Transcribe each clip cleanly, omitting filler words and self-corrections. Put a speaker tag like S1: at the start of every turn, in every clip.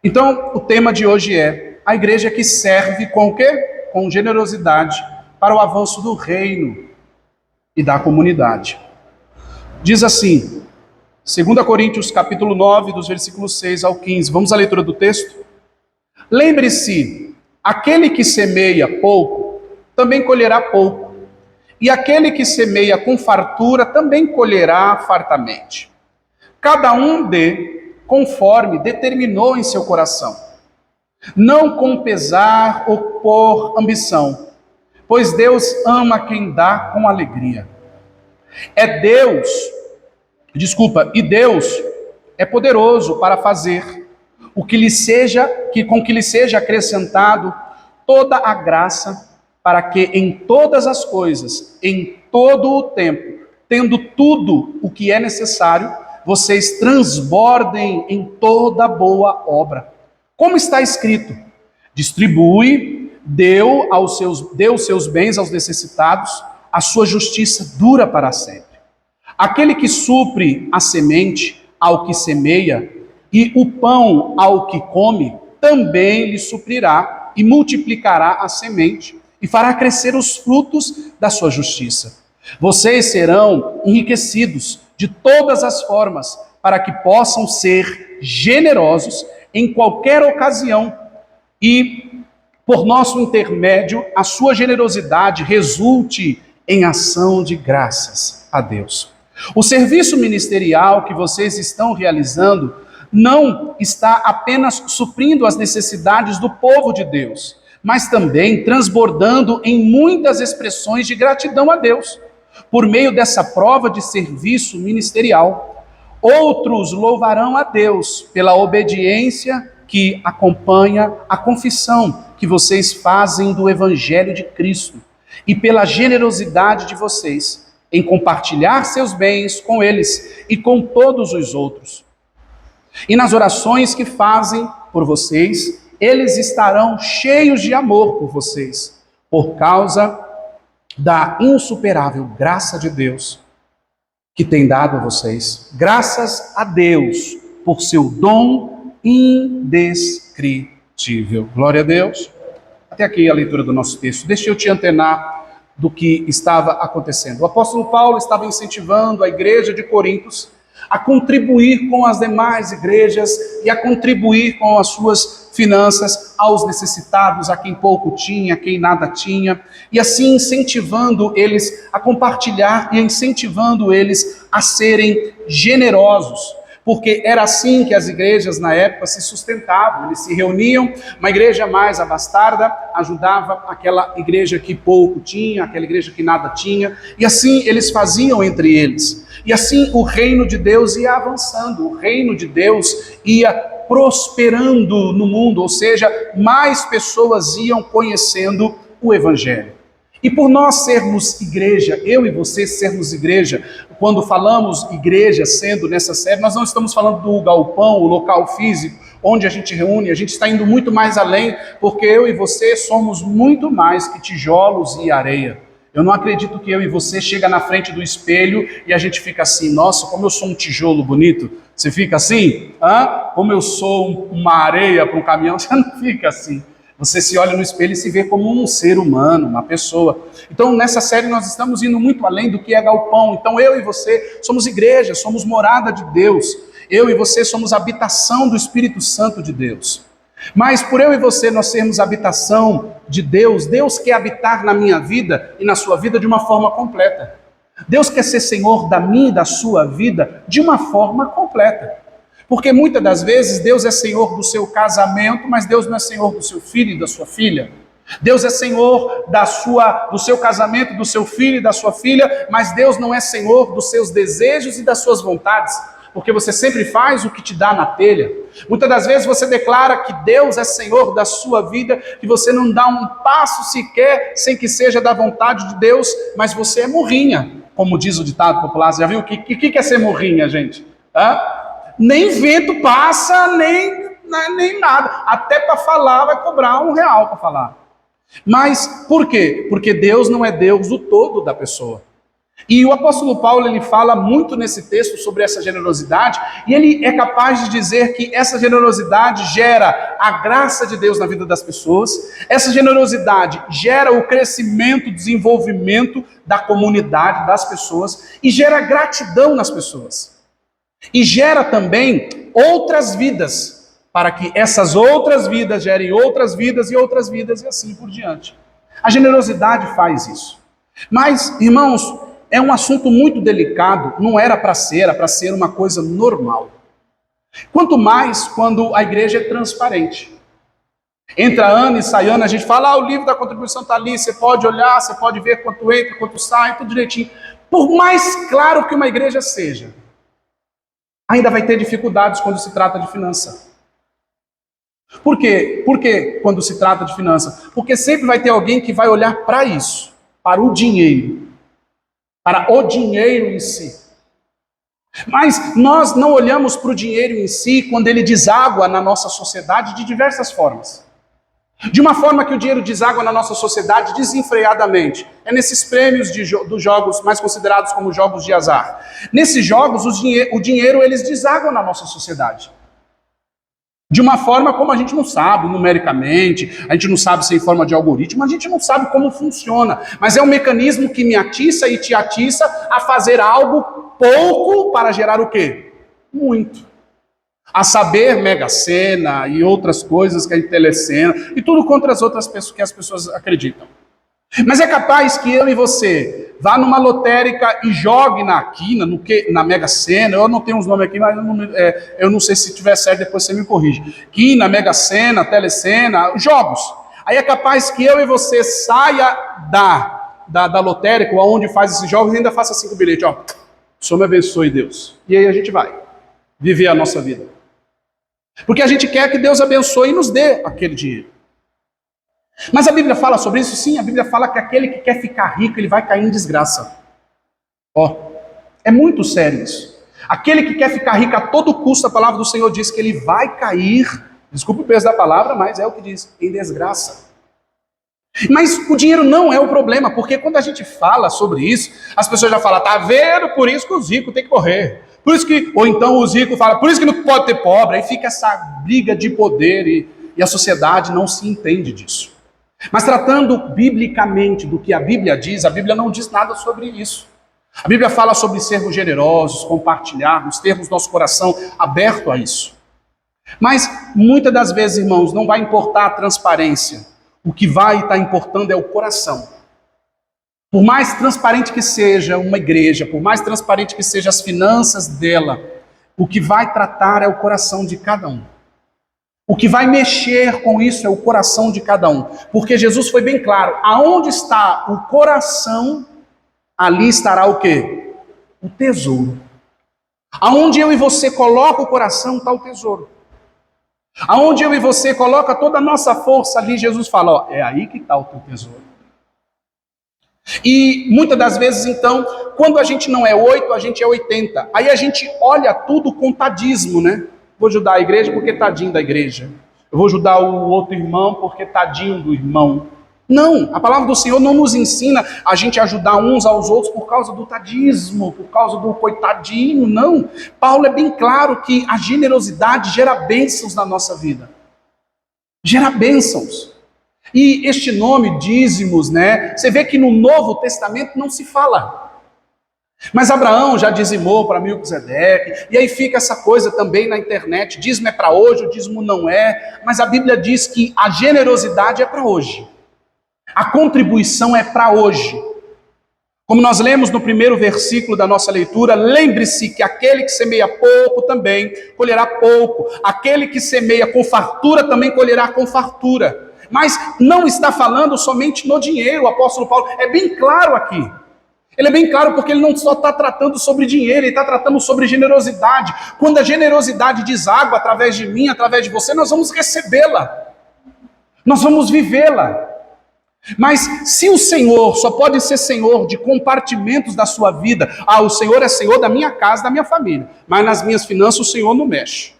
S1: Então, o tema de hoje é a igreja que serve com o quê? Com generosidade para o avanço do reino e da comunidade. Diz assim, 2 Coríntios capítulo 9, dos versículos 6 ao 15. Vamos à leitura do texto? Lembre-se, aquele que semeia pouco, também colherá pouco. E aquele que semeia com fartura, também colherá fartamente. Cada um dê conforme determinou em seu coração, não com pesar ou por ambição, pois Deus ama quem dá com alegria. E Deus é poderoso para fazer com que lhe seja acrescentado toda a graça, para que em todas as coisas, em todo o tempo, tendo tudo o que é necessário, vocês transbordem em toda boa obra. Como está escrito: deu os seus bens aos necessitados, a sua justiça dura para sempre. Aquele que supre a semente ao que semeia e o pão ao que come, também lhe suprirá e multiplicará a semente e fará crescer os frutos da sua justiça. Vocês serão enriquecidos de todas as formas, para que possam ser generosos em qualquer ocasião e, por nosso intermédio, a sua generosidade resulte em ação de graças a Deus. O serviço ministerial que vocês estão realizando não está apenas suprindo as necessidades do povo de Deus, mas também transbordando em muitas expressões de gratidão a Deus. Por meio dessa prova de serviço ministerial, outros louvarão a Deus pela obediência que acompanha a confissão que vocês fazem do Evangelho de Cristo e pela generosidade de vocês em compartilhar seus bens com eles e com todos os outros. E nas orações que fazem por vocês, eles estarão cheios de amor por vocês, por causa da insuperável graça de Deus que tem dado a vocês. Graças a Deus por seu dom indescritível. Glória a Deus. Até aqui a leitura do nosso texto. Deixa eu te antenar do que estava acontecendo. O apóstolo Paulo estava incentivando a igreja de Corintos a contribuir com as demais igrejas e a contribuir com as suas finanças aos necessitados, a quem pouco tinha, a quem nada tinha, e assim incentivando eles a compartilhar e incentivando eles a serem generosos, porque era assim que as igrejas na época se sustentavam. Eles se reuniam, uma igreja mais abastada ajudava aquela igreja que pouco tinha, aquela igreja que nada tinha, e assim eles faziam entre eles. E assim o reino de Deus ia avançando, o reino de Deus ia prosperando no mundo, ou seja, mais pessoas iam conhecendo o Evangelho. E por nós sermos igreja, eu e você sermos igreja, quando falamos igreja sendo nessa série, nós não estamos falando do galpão, o local físico, onde a gente reúne, a gente está indo muito mais além, porque eu e você somos muito mais que tijolos e areia. Eu não acredito que eu e você chega na frente do espelho e a gente fica assim: nossa, como eu sou um tijolo bonito. Você fica assim? Como eu sou uma areia para um caminhão. Você não fica assim. Você se olha no espelho e se vê como um ser humano, uma pessoa. Então, nessa série nós estamos indo muito além do que é galpão. Então, eu e você somos igreja, somos morada de Deus. Eu e você somos habitação do Espírito Santo de Deus. Mas por eu e você nós sermos habitação de Deus, Deus quer habitar na minha vida e na sua vida de uma forma completa. Deus quer ser Senhor da minha e da sua vida de uma forma completa. Porque muitas das vezes Deus é Senhor do seu casamento, mas Deus não é Senhor do seu filho e da sua filha. Deus é Senhor do seu casamento, do seu filho e da sua filha, mas Deus não é Senhor dos seus desejos e das suas vontades. Porque você sempre faz o que te dá na telha. Muitas das vezes você declara que Deus é Senhor da sua vida, que você não dá um passo sequer sem que seja da vontade de Deus, mas você é murrinha, como diz o ditado popular. Você já viu o que é ser murrinha, gente? Nem vento passa, nem nada. Até para falar vai cobrar R$1 para falar. Mas por quê? Porque Deus não é Deus do todo da pessoa. E o apóstolo Paulo, ele fala muito nesse texto sobre essa generosidade, e ele é capaz de dizer que essa generosidade gera a graça de Deus na vida das pessoas, essa generosidade gera o crescimento, o desenvolvimento da comunidade, das pessoas, e gera gratidão nas pessoas. E gera também outras vidas, para que essas outras vidas gerem outras vidas e assim por diante. A generosidade faz isso. Mas, irmãos, é um assunto muito delicado, não era para ser uma coisa normal. Quanto mais quando a igreja é transparente. Entra ano e sai ano, a gente fala, o livro da contribuição está ali, você pode olhar, você pode ver quanto entra, quanto sai, tudo direitinho. Por mais claro que uma igreja seja, ainda vai ter dificuldades quando se trata de finança. Por quê? Por que quando se trata de finança? Porque sempre vai ter alguém que vai olhar para isso, para o dinheiro. Para o dinheiro em si. Mas nós não olhamos para o dinheiro em si quando ele deságua na nossa sociedade de diversas formas. De uma forma que o dinheiro deságua na nossa sociedade desenfreadamente. É nesses prêmios dos jogos mais considerados como jogos de azar. Nesses jogos, o dinheiro eles deságuam na nossa sociedade. De uma forma como a gente não sabe, numericamente, a gente não sabe se é em forma de algoritmo, a gente não sabe como funciona. Mas é um mecanismo que me atiça e te atiça a fazer algo pouco para gerar o quê? Muito. A saber, Mega Sena e outras coisas que a Telecena, e tudo contra as outras pessoas que as pessoas acreditam. Mas é capaz que eu e você vá numa lotérica e jogue na quina, na Mega Sena, eu não tenho os nomes aqui, mas eu não sei se tiver certo, depois você me corrige. Quina, Mega Sena, Telecena, jogos. Aí é capaz que eu e você saia da lotérica, onde faz esses jogos, e ainda faça 5 bilhetes, ó. O Senhor me abençoe, Deus. E aí a gente vai viver a nossa vida. Porque a gente quer que Deus abençoe e nos dê aquele dinheiro. Mas a Bíblia fala sobre isso? Sim, a Bíblia fala que aquele que quer ficar rico, ele vai cair em desgraça. Ó, é muito sério isso. Aquele que quer ficar rico a todo custo, a palavra do Senhor diz que ele vai cair, desculpe o peso da palavra, mas é o que diz, em desgraça. Mas o dinheiro não é o problema, porque quando a gente fala sobre isso, as pessoas já falam, tá vendo? Por isso que os ricos têm que morrer. Por isso que, ou então os ricos falam, por isso que não pode ter pobre. Aí fica essa briga de poder e a sociedade não se entende disso. Mas tratando biblicamente do que a Bíblia diz, a Bíblia não diz nada sobre isso. A Bíblia fala sobre sermos generosos, compartilharmos, termos nosso coração aberto a isso. Mas muitas das vezes, irmãos, não vai importar a transparência. O que vai estar importando é o coração. Por mais transparente que seja uma igreja, por mais transparente que sejam as finanças dela, o que vai tratar é o coração de cada um. O que vai mexer com isso é o coração de cada um. Porque Jesus foi bem claro, aonde está o coração, ali estará o quê? O tesouro. Aonde eu e você coloca o coração, está o tesouro. Aonde eu e você coloca toda a nossa força, ali Jesus fala, ó, é aí que está o teu tesouro. E muitas das vezes, então, quando a gente não é 8, a gente é 80. Aí a gente olha tudo com tadismo, né? Vou ajudar a igreja porque tadinho da igreja. Eu vou ajudar o outro irmão porque tadinho do irmão. Não, a palavra do Senhor não nos ensina a gente ajudar uns aos outros por causa do tadismo, por causa do coitadinho, não. Paulo é bem claro que a generosidade gera bênçãos na nossa vida. Gera bênçãos. E este nome, dízimos, né? Você vê que no Novo Testamento não se fala. Mas Abraão já dizimou para Melquisedeque, e aí fica essa coisa também na internet, dízimo é para hoje, o dízimo não é, mas a Bíblia diz que a generosidade é para hoje, a contribuição é para hoje. Como nós lemos no primeiro versículo da nossa leitura, lembre-se que aquele que semeia pouco também colherá pouco, aquele que semeia com fartura também colherá com fartura. Mas não está falando somente no dinheiro, o apóstolo Paulo é bem claro aqui. Ele é bem claro porque ele não só está tratando sobre dinheiro, ele está tratando sobre generosidade. Quando a generosidade deságua através de mim, através de você, nós vamos recebê-la. Nós vamos vivê-la. Mas se o Senhor só pode ser Senhor de compartimentos da sua vida, o Senhor é Senhor da minha casa, da minha família, mas nas minhas finanças o Senhor não mexe.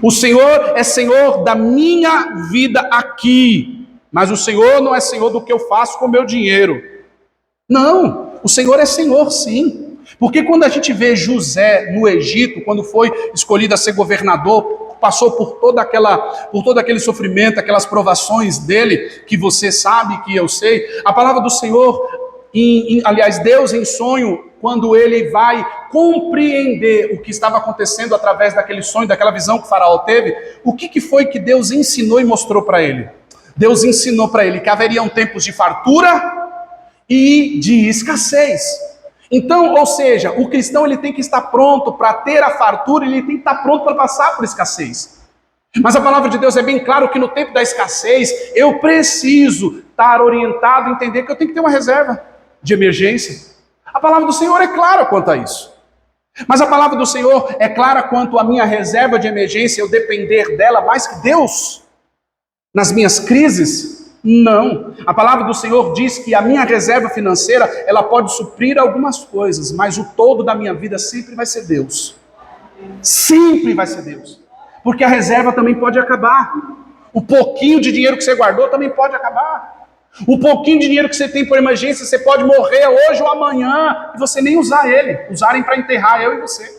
S1: O Senhor é Senhor da minha vida aqui, mas o Senhor não é Senhor do que eu faço com o meu dinheiro. Não. O Senhor é Senhor, sim. Porque quando a gente vê José no Egito, quando foi escolhido a ser governador, passou por todo aquele sofrimento, aquelas provações dele, que você sabe, que eu sei, a palavra do Senhor, aliás, Deus em sonho, quando ele vai compreender o que estava acontecendo através daquele sonho, daquela visão que o faraó teve, o que foi que Deus ensinou e mostrou para ele? Deus ensinou para ele que haveriam tempos de fartura e de escassez. Então, ou seja, o cristão ele tem que estar pronto para ter a fartura, ele tem que estar pronto para passar por escassez. Mas a palavra de Deus é bem claro que no tempo da escassez, eu preciso estar orientado, entender que eu tenho que ter uma reserva de emergência. A palavra do Senhor é clara quanto a isso. Mas a palavra do Senhor é clara quanto à minha reserva de emergência, eu depender dela mais que Deus nas minhas crises? Não. A palavra do Senhor diz que a minha reserva financeira, ela pode suprir algumas coisas, mas o todo da minha vida sempre vai ser Deus. Sempre vai ser Deus. Porque a reserva também pode acabar. O pouquinho de dinheiro que você guardou também pode acabar. O pouquinho de dinheiro que você tem por emergência, você pode morrer hoje ou amanhã e você nem usar ele. Usarem para enterrar eu e você.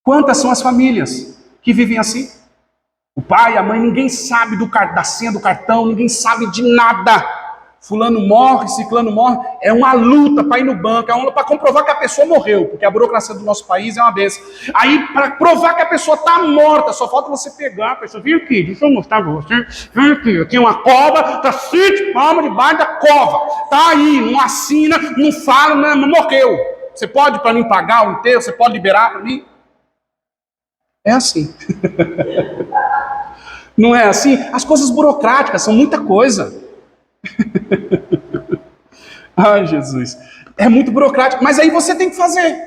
S1: Quantas são as famílias que vivem assim? O pai, a mãe, ninguém sabe da senha do cartão, ninguém sabe de nada. Fulano morre, ciclano morre, é uma luta para ir no banco, é uma luta para comprovar que a pessoa morreu, porque a burocracia do nosso país é uma benção. Aí, para provar que a pessoa está morta, só falta você pegar a pessoa, vem aqui, deixa eu mostrar para você, vem aqui, aqui é uma cova, está 5 palmas debaixo da cova, está aí, não assina, não fala, não morreu. Você pode para mim pagar o enterro, você pode liberar para mim? É assim. Não é assim? As coisas burocráticas são muita coisa. Ai, Jesus. É muito burocrático. Mas aí você tem que fazer.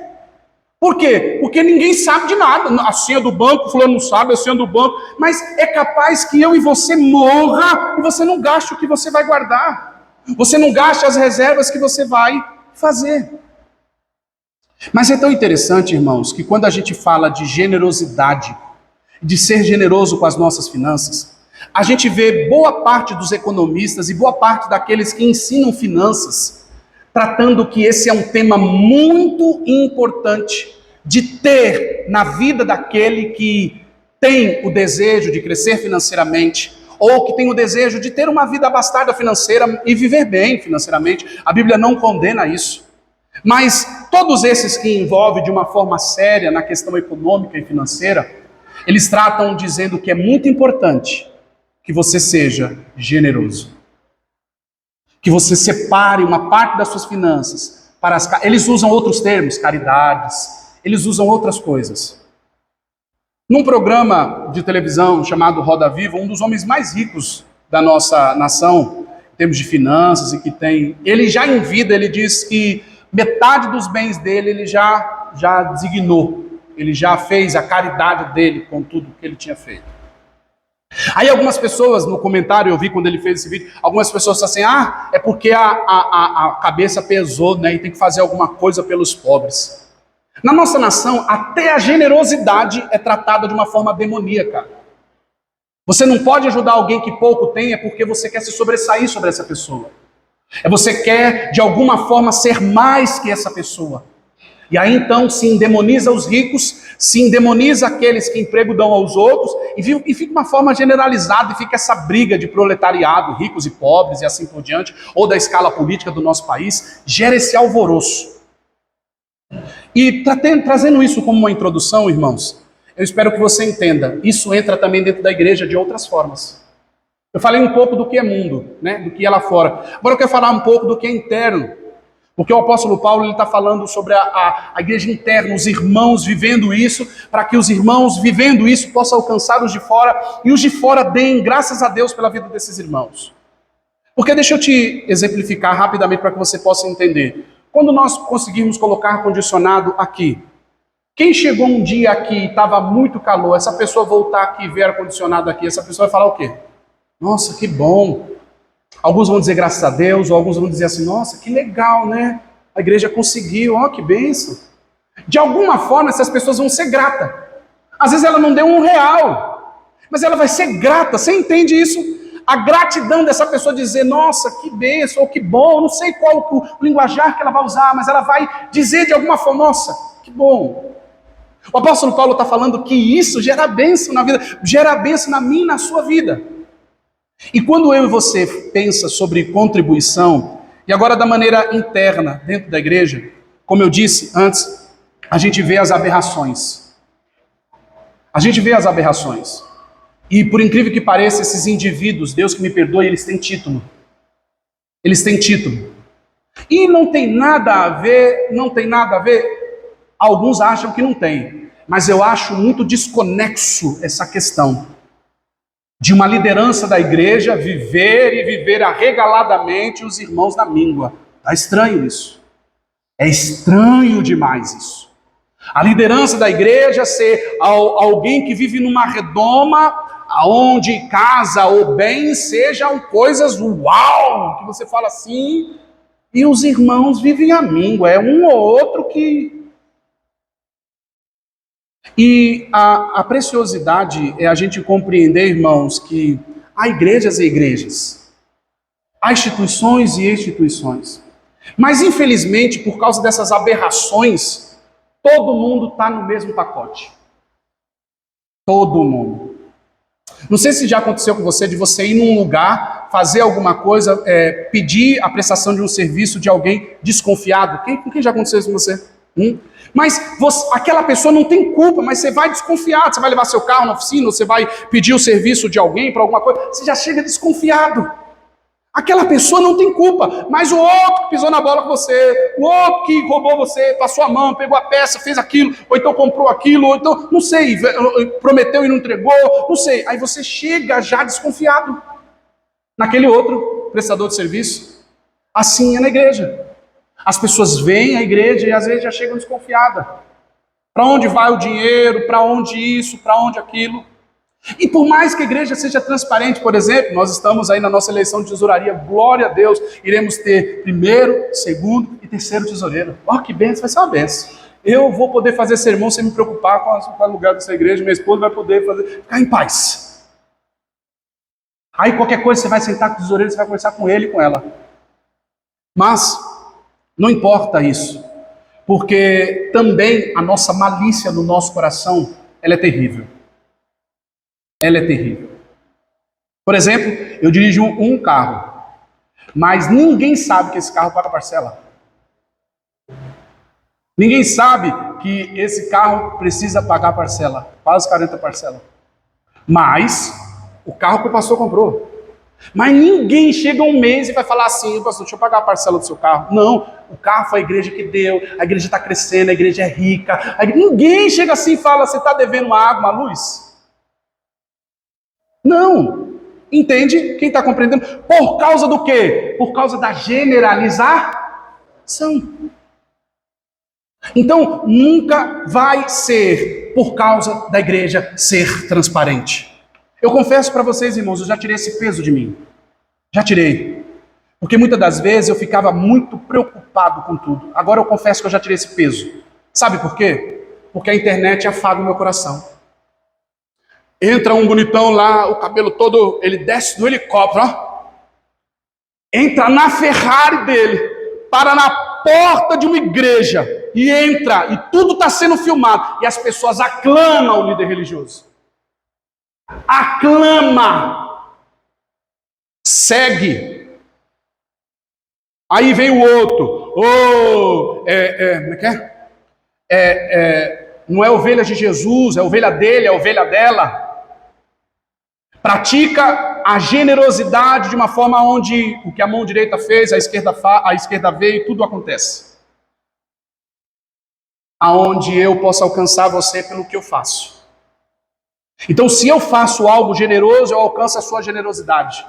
S1: Por quê? Porque ninguém sabe de nada. A senha do banco, fulano não sabe, a senha do banco. Mas é capaz que eu e você morra e você não gaste o que você vai guardar. Você não gaste as reservas que você vai fazer. Mas é tão interessante, irmãos, que quando a gente fala de generosidade, de ser generoso com as nossas finanças, a gente vê boa parte dos economistas e boa parte daqueles que ensinam finanças, tratando que esse é um tema muito importante de ter na vida daquele que tem o desejo de crescer financeiramente, ou que tem o desejo de ter uma vida abastada financeira e viver bem financeiramente. A Bíblia não condena isso. Mas todos esses que envolvem de uma forma séria na questão econômica e financeira, eles tratam dizendo que é muito importante que você seja generoso. Que você separe uma parte das suas finanças para as... Eles usam outros termos, caridades, eles usam outras coisas. Num programa de televisão chamado Roda Viva, um dos homens mais ricos da nossa nação, em termos de finanças, e que tem... Ele já em vida, ele diz que metade dos bens dele ele já designou. Ele já fez a caridade dele com tudo que ele tinha feito. Aí algumas pessoas, no comentário, eu vi quando ele fez esse vídeo, algumas pessoas falam assim, é porque a cabeça pesou, né, e tem que fazer alguma coisa pelos pobres. Na nossa nação, até a generosidade é tratada de uma forma demoníaca. Você não pode ajudar alguém que pouco tem, é porque você quer se sobressair sobre essa pessoa. Você quer, de alguma forma, ser mais que essa pessoa. E aí então se endemoniza os ricos, se endemoniza aqueles que emprego dão aos outros, e fica uma forma generalizada, e fica essa briga de proletariado, ricos e pobres, e assim por diante, ou da escala política do nosso país, gera esse alvoroço. E trazendo isso como uma introdução, irmãos, eu espero que você entenda, isso entra também dentro da igreja de outras formas. Eu falei um pouco do que é mundo, né, do que é lá fora. Agora eu quero falar um pouco do que é interno. Porque o apóstolo Paulo está falando sobre a igreja interna, os irmãos vivendo isso, para que os irmãos vivendo isso possam alcançar os de fora, e os de fora deem graças a Deus pela vida desses irmãos. Porque deixa eu te exemplificar rapidamente para que você possa entender. Quando nós conseguirmos colocar ar-condicionado aqui, quem chegou um dia aqui e estava muito calor, essa pessoa voltar aqui e ver ar-condicionado aqui, essa pessoa vai falar o quê? Nossa, que bom! Alguns vão dizer graças a Deus, ou alguns vão dizer assim, nossa, que legal, né? A igreja conseguiu, ó, que bênção. De alguma forma, essas pessoas vão ser gratas. Às vezes ela não deu R$1, mas ela vai ser grata, você entende isso? a gratidão dessa pessoa dizer, nossa, que bênção, ou que bom, não sei qual o linguajar que ela vai usar, mas ela vai dizer de alguma forma, nossa, que bom. O apóstolo Paulo está falando que isso gera bênção na vida, gera bênção na minha e na sua vida. E quando eu e você pensa sobre contribuição, e agora da maneira interna, dentro da igreja, como eu disse antes, a gente vê as aberrações. A gente vê as aberrações. E por incrível que pareça, esses indivíduos, Deus que me perdoe, eles têm título. Eles têm título. E não tem nada a ver, alguns acham que não tem. Mas eu acho muito desconexo essa questão de uma liderança da igreja viver arregaladamente os irmãos na míngua. Está estranho isso. É estranho demais isso. A liderança da igreja ser alguém que vive numa redoma, onde casa ou bens sejam coisas uau, que você fala assim, e os irmãos vivem a míngua, é um ou outro que... E a preciosidade é a gente compreender, irmãos, que há igrejas e igrejas, há instituições e instituições, mas infelizmente, por causa dessas aberrações, todo mundo está no mesmo pacote. Todo mundo. Não sei se já aconteceu com você, de você ir num lugar, fazer alguma coisa, pedir a prestação de um serviço de alguém desconfiado. Com quem já aconteceu isso com você? Mas aquela pessoa não tem culpa, mas você vai desconfiado. Você vai levar seu carro na oficina, ou você vai pedir o serviço de alguém para alguma coisa, você já chega desconfiado. Aquela pessoa não tem culpa, mas o outro que pisou na bola com você, o outro que roubou você, passou a mão, pegou a peça, fez aquilo, ou então comprou aquilo, ou então, não sei, prometeu e não entregou, não sei. Aí você chega já desconfiado naquele outro prestador de serviço. Assim é na igreja. As pessoas veem a igreja e às vezes já chegam desconfiadas. Para onde vai o dinheiro, para onde isso, para onde aquilo. E por mais que a igreja seja transparente, por exemplo, nós estamos aí na nossa eleição de tesouraria, glória a Deus, iremos ter primeiro, segundo e terceiro tesoureiro. Que bênção, vai ser uma bênção. Eu vou poder fazer sermão sem me preocupar com o lugar dessa igreja, minha esposa vai poder ficar em paz. Aí qualquer coisa você vai sentar com o tesoureiro, você vai conversar com ele e com ela. Mas não importa isso, porque também a nossa malícia no nosso coração, ela é terrível. Ela é terrível. Por exemplo, eu dirijo um carro, mas ninguém sabe que esse carro paga parcela. Ninguém sabe que esse carro precisa pagar parcela, quase 40 parcelas. Mas o carro que o pastor comprou. Mas ninguém chega um mês e vai falar assim, pastor, deixa eu pagar a parcela do seu carro. Não, o carro foi a igreja que deu, a igreja está crescendo, a igreja é rica. Ninguém chega assim e fala, você está devendo uma água, uma luz? Não, entende? Quem está compreendendo? Por causa do quê? Por causa da generalização. Então, nunca vai ser por causa da igreja ser transparente. Eu confesso para vocês, irmãos, eu já tirei esse peso de mim. Já tirei. Porque muitas das vezes eu ficava muito preocupado com tudo. Agora eu confesso que eu já tirei esse peso. Sabe por quê? Porque a internet afaga o meu coração. Entra um bonitão lá, o cabelo todo, ele desce do helicóptero, ó. Entra na Ferrari dele, para na porta de uma igreja, e entra, e tudo está sendo filmado, e as pessoas aclamam o líder religioso. Aclama. Segue. Aí vem o outro. Como é que é? Não é ovelha de Jesus, é ovelha dele, é ovelha dela. Pratica a generosidade de uma forma onde o que a mão direita fez, a esquerda vê e tudo acontece. Aonde eu posso alcançar você pelo que eu faço. Então, se eu faço algo generoso, eu alcanço a sua generosidade.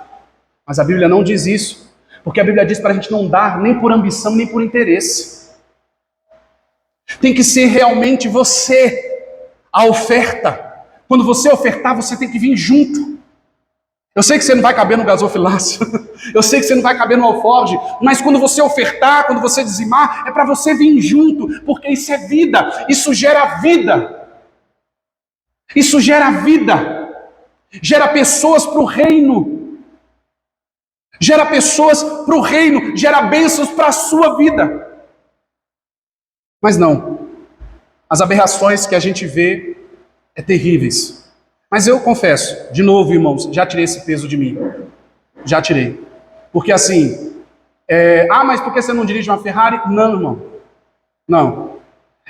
S1: Mas a Bíblia não diz isso, porque a Bíblia diz para a gente não dar nem por ambição, nem por interesse. Tem que ser realmente você, a oferta. Quando você ofertar, você tem que vir junto. Eu sei que você não vai caber no gasofilácio, eu sei que você não vai caber no alforge, mas quando você ofertar, quando você dizimar, é para você vir junto, porque isso é vida, isso gera vida. Isso gera vida, gera pessoas para o reino. gera pessoas para o reino, gera bênçãos para a sua vida. Mas não, as aberrações que a gente vê é terríveis. Mas eu confesso, de novo, irmãos, já tirei esse peso de mim. Já tirei. Porque assim, mas por que você não dirige uma Ferrari? Não, irmão. Não.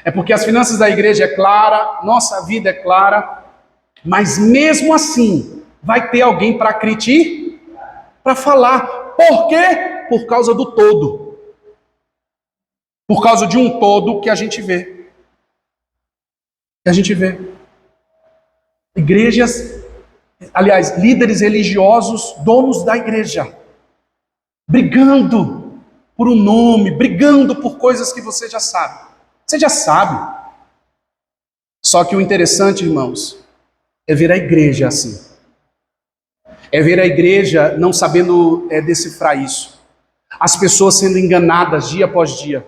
S1: É porque as finanças da igreja é clara, nossa vida é clara, mas mesmo assim, vai ter alguém para criticar, para falar. Por quê? Por causa do todo. Por causa de um todo que a gente vê. Que a gente vê. Igrejas, aliás, líderes religiosos, donos da igreja, brigando por um nome, brigando por coisas que você já sabe. Você já sabe. Só que o interessante, irmãos, é ver a igreja assim. É ver a igreja não sabendo decifrar isso. As pessoas sendo enganadas dia após dia.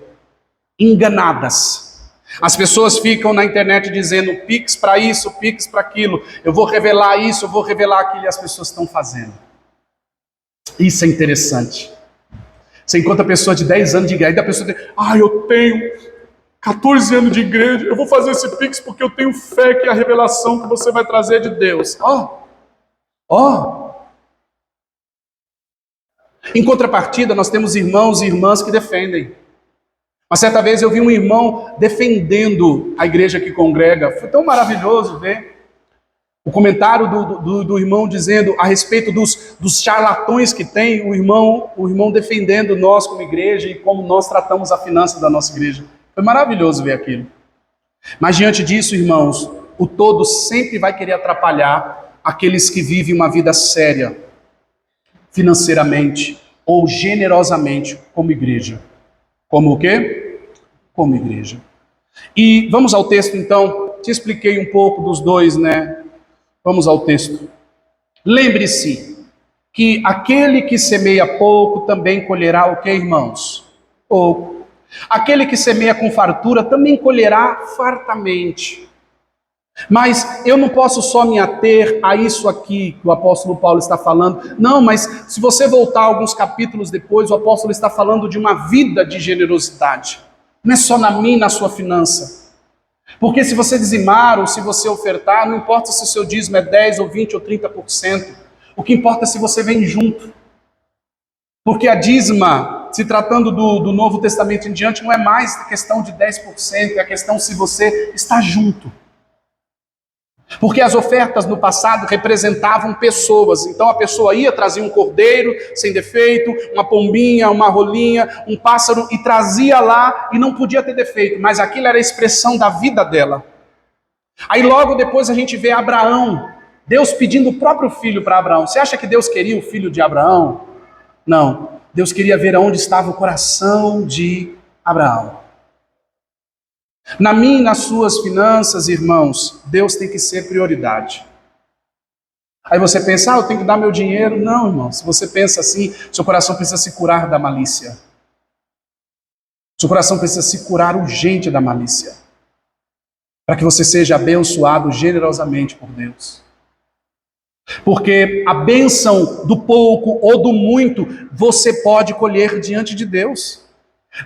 S1: Enganadas. As pessoas ficam na internet dizendo Pix para isso, Pix para aquilo. Eu vou revelar isso, eu vou revelar aquilo. E as pessoas estão fazendo. Isso é interessante. Você encontra pessoa de 10 anos de igreja, e a pessoa diz, eu tenho 14 anos de igreja, eu vou fazer esse Pix porque eu tenho fé que a revelação que você vai trazer é de Deus. Em contrapartida, nós temos irmãos e irmãs que defendem. Uma certa vez eu vi um irmão defendendo a igreja que congrega. Foi tão maravilhoso ver o comentário do irmão dizendo a respeito dos charlatões que tem, o irmão defendendo nós como igreja e como nós tratamos a finança da nossa igreja. Foi maravilhoso ver aquilo. Mas diante disso, irmãos, o todo sempre vai querer atrapalhar aqueles que vivem uma vida séria, financeiramente ou generosamente como igreja. Como o quê? Como igreja. E vamos ao texto então. Te expliquei um pouco dos dois, né? Vamos ao texto. Lembre-se que aquele que semeia pouco também colherá o quê, irmãos? Pouco. Aquele que semeia com fartura também colherá fartamente. Mas eu não posso só me ater a isso aqui que o apóstolo Paulo está falando. Não, mas se você voltar alguns capítulos depois, o apóstolo está falando de uma vida de generosidade. Não é só na minha e na sua finança. Porque se você dizimar ou se você ofertar, não importa se o seu dízimo é 10 ou 20 ou 30%. O que importa é se você vem junto. Porque a dízima, se tratando do Novo Testamento em diante, não é mais questão de 10%, é a questão se você está junto. Porque as ofertas no passado representavam pessoas. Então a pessoa ia, trazia um cordeiro sem defeito, uma pombinha, uma rolinha, um pássaro e trazia lá e não podia ter defeito. Mas aquilo era a expressão da vida dela. Aí logo depois a gente vê Abraão, Deus pedindo o próprio filho para Abraão. Você acha que Deus queria o filho de Abraão? Não. Deus queria ver aonde estava o coração de Abraão. Na minha e nas suas finanças, irmãos, Deus tem que ser prioridade. Aí você pensa, eu tenho que dar meu dinheiro. Não, irmão, se você pensa assim, seu coração precisa se curar da malícia. Seu coração precisa se curar urgente da malícia. Para que você seja abençoado generosamente por Deus. Porque a bênção do pouco ou do muito, você pode colher diante de Deus.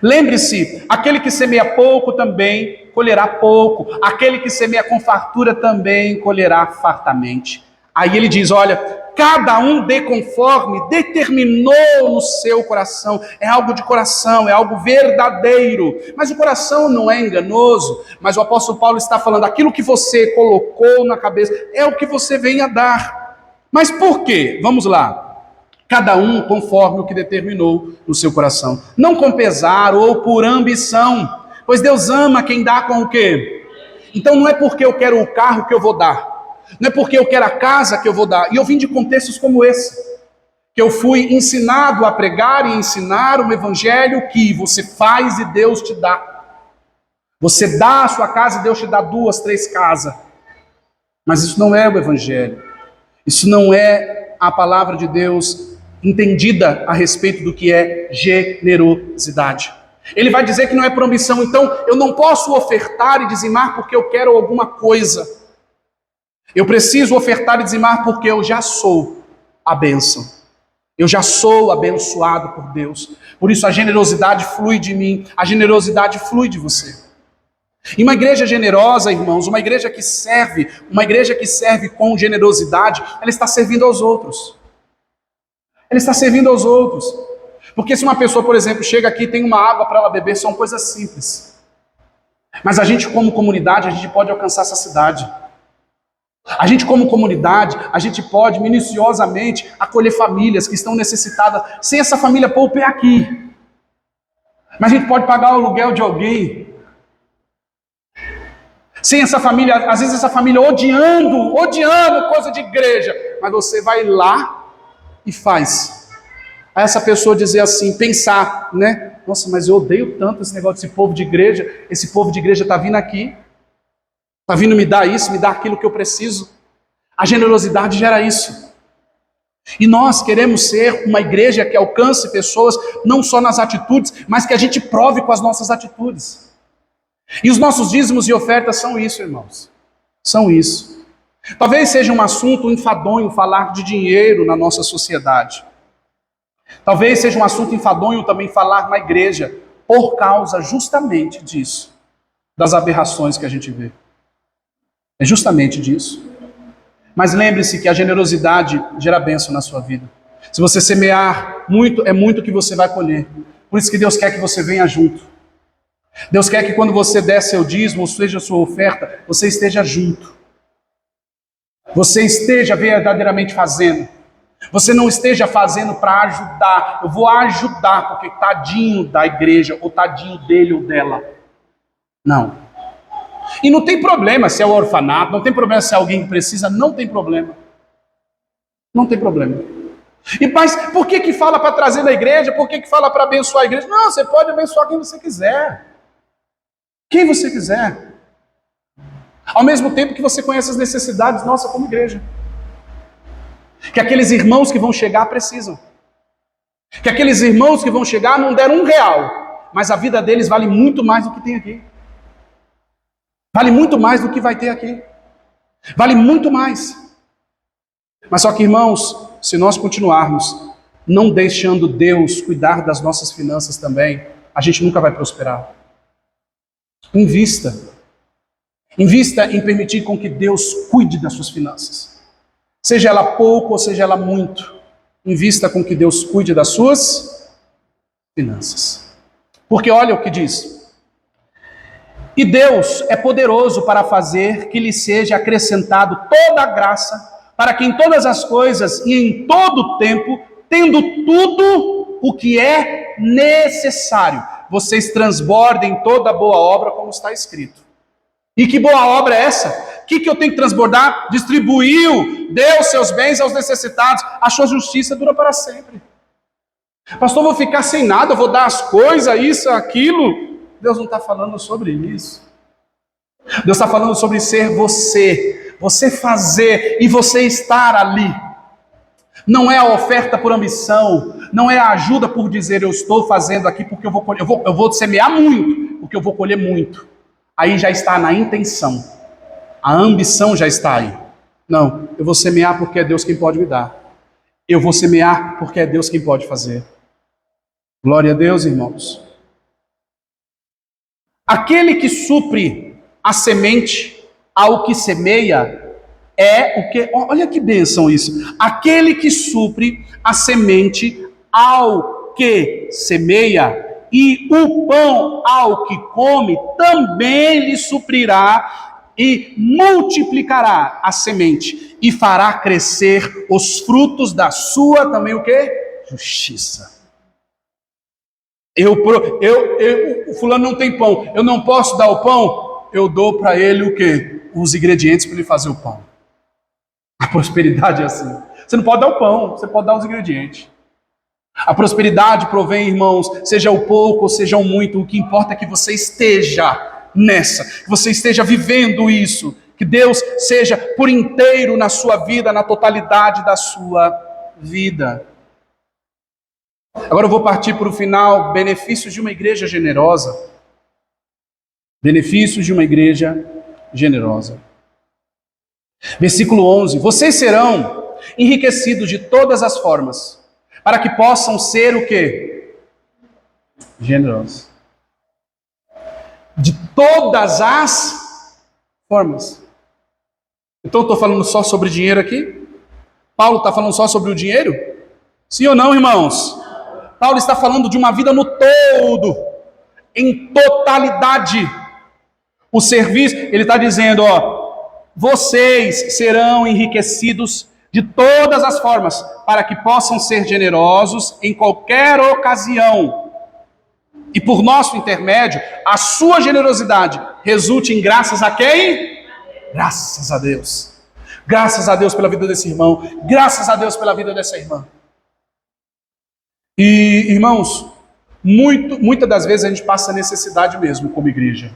S1: Lembre-se, aquele que semeia pouco também colherá pouco, aquele que semeia com fartura também colherá fartamente. Aí ele diz, olha, cada um dê conforme determinou no seu coração. É algo de coração, é algo verdadeiro. Mas o coração não é enganoso. Mas o apóstolo Paulo está falando, aquilo que você colocou na cabeça é o que você vem a dar. Mas por quê? Vamos lá. Cada um conforme o que determinou no seu coração. Não com pesar ou por ambição, pois Deus ama quem dá com o quê? Então não é porque eu quero o carro que eu vou dar. Não é porque eu quero a casa que eu vou dar. E eu vim de contextos como esse. Que eu fui ensinado a pregar e ensinar um evangelho que você faz e Deus te dá. Você dá a sua casa e Deus te dá 2, 3 casas. Mas isso não é o evangelho. Isso não é a palavra de Deus entendida a respeito do que é generosidade. Ele vai dizer que não é por ambição, então eu não posso ofertar e dizimar porque eu quero alguma coisa. Eu preciso ofertar e dizimar porque eu já sou a bênção. Eu já sou abençoado por Deus. Por isso a generosidade flui de mim, a generosidade flui de você. E uma igreja generosa, irmãos, uma igreja que serve com generosidade, ela está servindo aos outros. Ela está servindo aos outros. Porque se uma pessoa, por exemplo, chega aqui e tem uma água para ela beber, são coisas simples. Mas a gente como comunidade, a gente pode alcançar essa cidade. A gente como comunidade, a gente pode minuciosamente acolher famílias que estão necessitadas, sem essa família pôr o pé aqui. Mas a gente pode pagar o aluguel de alguém. Sem essa família, às vezes essa família odiando coisa de igreja. Mas você vai lá e faz. Aí essa pessoa dizer assim, pensar, né? Nossa, mas eu odeio tanto esse negócio desse povo de igreja. Esse povo de igreja está vindo aqui. Está vindo me dar isso, me dar aquilo que eu preciso. A generosidade gera isso. E nós queremos ser uma igreja que alcance pessoas, não só nas atitudes, mas que a gente prove com as nossas atitudes. E os nossos dízimos e ofertas são isso, irmãos. São isso. Talvez seja um assunto enfadonho falar de dinheiro na nossa sociedade. Talvez seja um assunto enfadonho também falar na igreja, por causa justamente disso, das aberrações que a gente vê. É justamente disso. Mas lembre-se que a generosidade gera bênção na sua vida. Se você semear muito, é muito que você vai colher. Por isso que Deus quer que você venha junto. Deus quer que quando você der seu dízimo, ou seja, sua oferta, você esteja junto. Você esteja verdadeiramente fazendo. Você não esteja fazendo para ajudar. Eu vou ajudar porque tadinho da igreja, ou tadinho dele ou dela. Não. E não tem problema se é o orfanato, não tem problema se é alguém que precisa, não tem problema. Não tem problema. E mas por que fala para trazer na igreja? Por que fala para abençoar a igreja? Não, você pode abençoar quem você quiser. Quem você quiser. Ao mesmo tempo que você conhece as necessidades nossas como igreja. Que aqueles irmãos que vão chegar precisam. Que aqueles irmãos que vão chegar não deram R$1, mas a vida deles vale muito mais do que tem aqui. Vale muito mais do que vai ter aqui. Vale muito mais. Mas só que, irmãos, se nós continuarmos não deixando Deus cuidar das nossas finanças também, a gente nunca vai prosperar. Invista. Invista em permitir com que Deus cuide das suas finanças. Seja ela pouco ou seja ela muito. Invista com que Deus cuide das suas finanças. Porque olha o que diz. E Deus é poderoso para fazer que lhe seja acrescentado toda a graça, para que em todas as coisas e em todo o tempo, tendo tudo o que é necessário, vocês transbordem toda boa obra, como está escrito. E que boa obra é essa? O que eu tenho que transbordar? Distribuiu, deu seus bens aos necessitados, a sua justiça dura para sempre. Pastor, eu vou ficar sem nada, eu vou dar as coisas, isso, aquilo. Deus não está falando sobre isso. Deus está falando sobre ser você. Você fazer e você estar ali. Não é a oferta por ambição. Não é a ajuda por dizer eu estou fazendo aqui porque eu vou colher. Eu vou semear muito, porque eu vou colher muito. Aí já está na intenção. A ambição já está aí. Não, eu vou semear porque é Deus quem pode me dar. Eu vou semear porque é Deus quem pode fazer. Glória a Deus, irmãos. Aquele que supre a semente ao que semeia é o que... Olha que bênção isso. Aquele que supre a semente ao que semeia e o pão ao que come também lhe suprirá e multiplicará a semente e fará crescer os frutos da sua também o quê? Justiça. O fulano não tem pão, eu não posso dar o pão, eu dou para ele o quê? Os ingredientes para ele fazer o pão. A prosperidade é assim. Você não pode dar o pão, você pode dar os ingredientes. A prosperidade provém, irmãos, seja o pouco ou seja o muito, o que importa é que você esteja nessa, que você esteja vivendo isso, que Deus seja por inteiro na sua vida, na totalidade da sua vida. Agora eu vou partir para o final, benefícios de uma igreja generosa. Benefícios de uma igreja generosa. Versículo 11, vocês serão enriquecidos de todas as formas, Para que possam ser o quê? Generosos. De todas as formas. Então eu estou falando só sobre dinheiro aqui? Paulo está falando só sobre o dinheiro? Sim ou não, irmãos? Paulo está falando de uma vida no todo, em totalidade. O serviço, ele está dizendo, vocês serão enriquecidos de todas as formas, para que possam ser generosos em qualquer ocasião. E por nosso intermédio, a sua generosidade resulte em graças a quem? Graças a Deus. Graças a Deus pela vida desse irmão. Graças a Deus pela vida dessa irmã. E, irmãos, muitas das vezes a gente passa necessidade mesmo como igreja.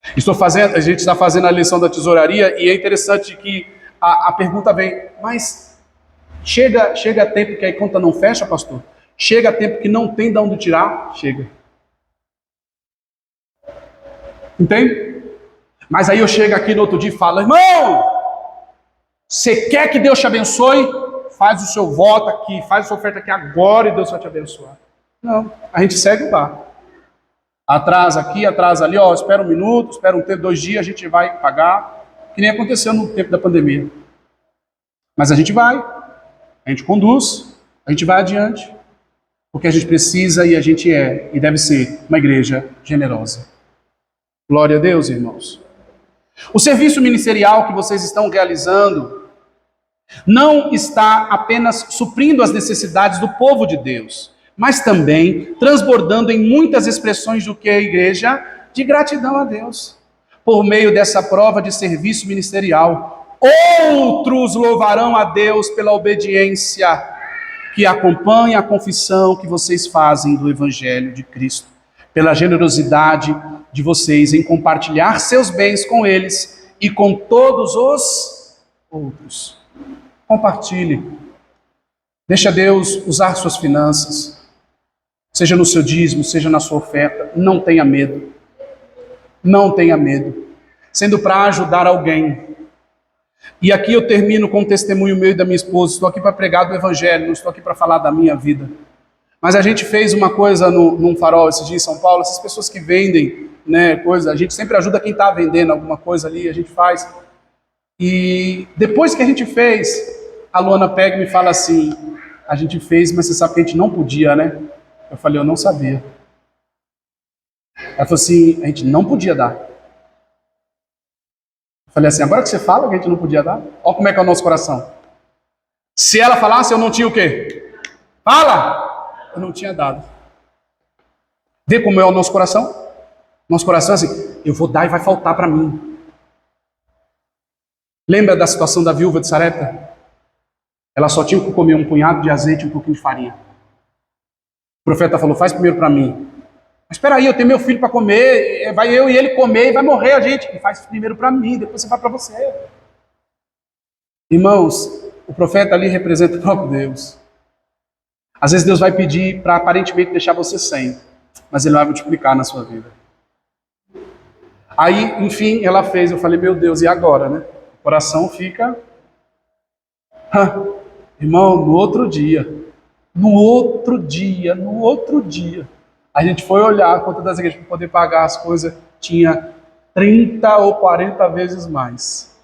S1: A gente está fazendo a lição da tesouraria e é interessante que a pergunta vem, mas chega tempo que a conta não fecha, pastor? Chega tempo que não tem de onde tirar? Chega. Entende? Mas aí eu chego aqui no outro dia e falo, irmão, você quer que Deus te abençoe? Faz o seu voto aqui, faz a sua oferta aqui agora e Deus vai te abençoar. Não, a gente segue o barco. Atrasa aqui, atrasa ali, espera um minuto, espera um tempo, 2 dias, a gente vai pagar, que nem aconteceu no tempo da pandemia. Mas a gente vai, a gente conduz, a gente vai adiante, porque a gente precisa e a gente é, e deve ser, uma igreja generosa. Glória a Deus, irmãos. O serviço ministerial que vocês estão realizando não está apenas suprindo as necessidades do povo de Deus, mas também transbordando em muitas expressões do que é a igreja de gratidão a Deus. Por meio dessa prova de serviço ministerial, outros louvarão a Deus pela obediência que acompanha a confissão que vocês fazem do Evangelho de Cristo, pela generosidade de vocês em compartilhar seus bens com eles e com todos os outros. Compartilhe. Deixa Deus usar suas finanças. Seja no seu dízimo, seja na sua oferta. Não tenha medo. Não tenha medo. Sendo para ajudar alguém. E aqui eu termino com um testemunho meu e da minha esposa. Estou aqui para pregar do Evangelho, não estou aqui para falar da minha vida. Mas a gente fez uma coisa num farol esse dia em São Paulo. Essas pessoas que vendem, coisa, a gente sempre ajuda quem está vendendo alguma coisa ali, a gente faz. E depois que a gente fez, a Luana pega e me fala assim, a gente fez, mas você sabe que a gente não podia, né? Eu falei, eu não sabia. Ela falou assim, a gente não podia dar. Eu falei assim, agora que você fala que a gente não podia dar, olha como é que é o nosso coração. Se ela falasse, eu não tinha o quê? Fala! Eu não tinha dado. Vê como é o nosso coração? Nosso coração é assim, eu vou dar e vai faltar para mim. Lembra da situação da viúva de Sarepta? Ela só tinha que comer um punhado de azeite e um pouquinho de farinha. O profeta falou, faz primeiro para mim. Mas espera aí, eu tenho meu filho para comer, vai eu e ele comer e vai morrer a gente. E faz primeiro para mim, depois você vai para você. Irmãos, o profeta ali representa o próprio Deus. Às vezes Deus vai pedir para aparentemente deixar você sem, mas Ele vai multiplicar na sua vida. Aí, enfim, ela fez, eu falei, meu Deus, e agora, né? O coração fica... Irmão, no outro dia, a gente foi olhar a conta das igrejas para poder pagar as coisas, tinha 30 ou 40 vezes mais.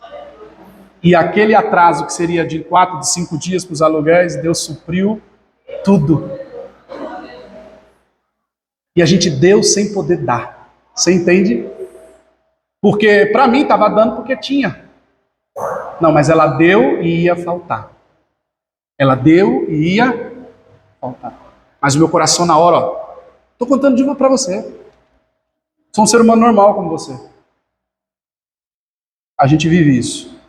S1: E aquele atraso que seria de 4, de 5 dias para os aluguéis, Deus supriu tudo. E a gente deu sem poder dar. Você entende? Porque para mim estava dando porque tinha. Não, mas ela deu e ia faltar. Ela deu e ia faltar. Mas o meu coração na hora, estou contando de uma para você. Sou um ser humano normal como você. A gente vive isso.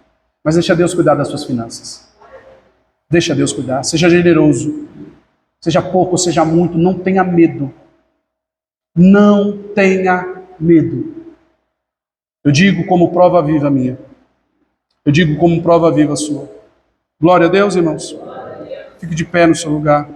S1: Mas deixa Deus cuidar das suas finanças. Deixa Deus cuidar. Seja generoso. Seja pouco, seja muito. Não tenha medo. Não tenha medo. Eu digo como prova viva minha. Eu digo como prova viva sua. Glória a Deus, irmãos. Fique de pé no seu lugar.